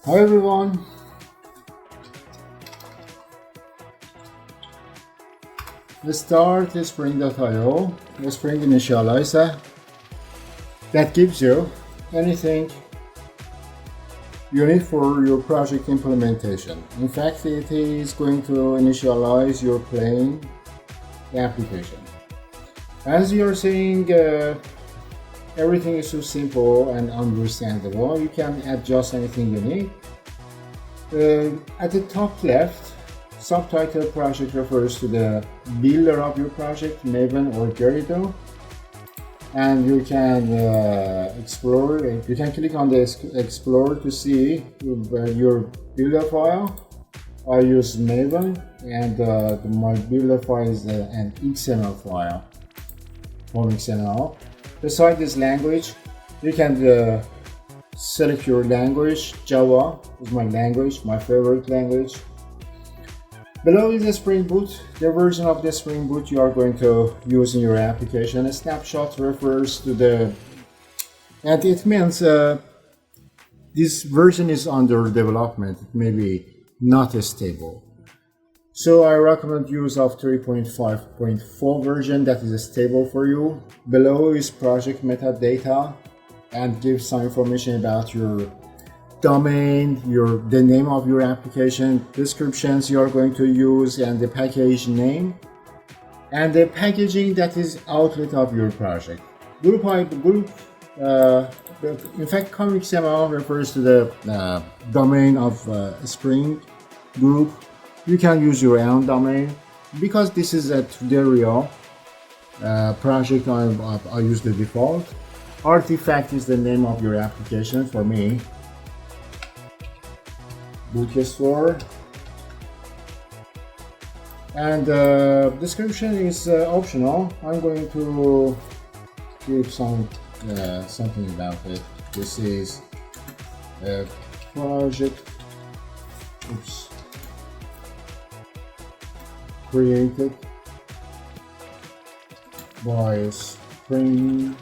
Hi everyone, let's start the Spring.io, the Spring Initializer that gives you anything you need for your project implementation. In fact, it is going to initialize your plain application. As you're seeing, everything is so simple and understandable. You can adjust anything you need. At the top left, subtitle project refers to the builder of your project, Maven or Gerrido. And you can explore, you can click on the explore to see your builder file. I use Maven and my builder file is an XML file from XML. Beside this language, you can select your language. Java is my language, my favorite language. Below is the Spring Boot, the version of the Spring Boot you are going to use in your application. A snapshot refers to the, and it means this version is under development. It may be not stable. So I recommend use of 3.5.4 version that is stable for you. Below is project metadata and gives some information about your domain, the name of your application, descriptions you are going to use, and the package name, and the packaging that is outlet of your project. In fact, .xml refers to the domain of Spring group. You can use your own domain. Because this is a tutorial project, I use the default. Artifact is the name of your application for me. Bootstore, and description is optional. I'm going to give something about it. This is a project created by Spring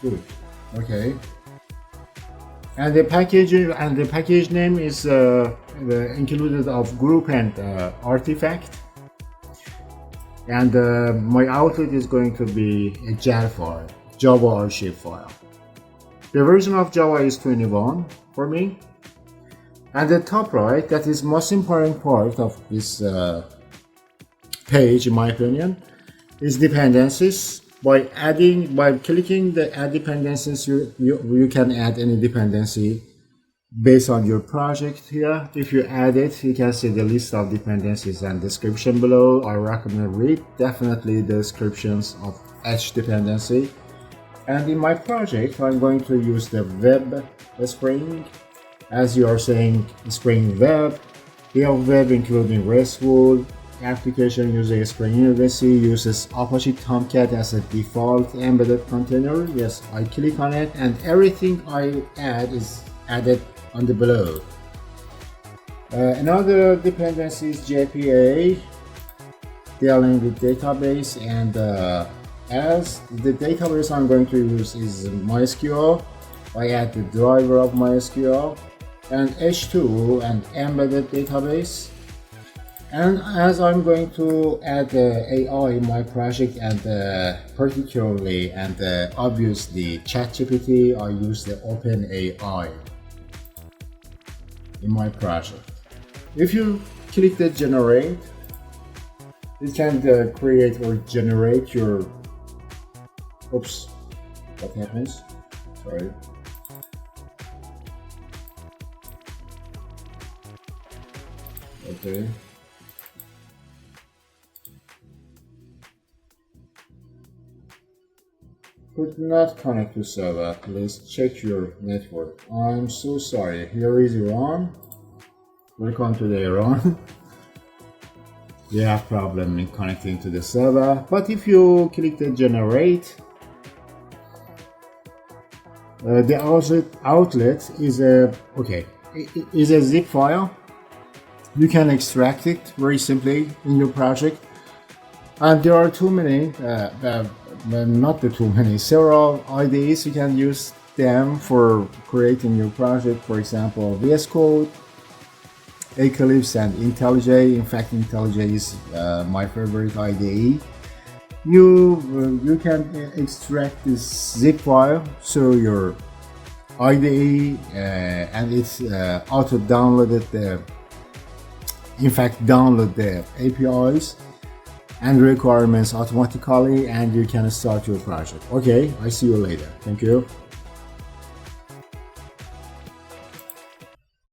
Boot. Okay. And the package name is included of group and artifact. And my outlet is going to be a jar file, Java archive file. The version of Java is 21 for me. And the top right, that is most important part of this page, in my opinion, is dependencies. By clicking the add dependencies, you can add any dependency based on your project here. If you add it, you can see the list of dependencies and description below. I recommend read definitely the descriptions of each dependency. And in my project, I'm going to use the web Spring. As you are saying, Spring Web. We have web including RESTful. Application using Spring University uses Apache Tomcat as a default embedded container. Yes, I click on it and everything I add is added on the below. Another dependency is JPA, dealing with database, and as the database I'm going to use is MySQL, I add the driver of MySQL and H2 and embedded database. And as I'm going to add AI in my project, and particularly and obviously ChatGPT, I use the OpenAI in my project. If you click the generate, it can create or generate your, oops, what happens? Sorry. Okay. Could not connect to server. Please check your network. I'm so sorry. Here is Iran. Welcome to the Iran. We have problem in connecting to the server. But if you click the generate, the outlet is a zip file. You can extract it very simply in your project. And there are several IDEs you can use them for creating your project. For example, VS Code, Eclipse, and IntelliJ. In fact, IntelliJ is my favorite IDE. You can extract this zip file, so your IDE and it's auto downloaded download the APIs and requirements automatically, and you can start your project. Okay, I see you later. Thank you.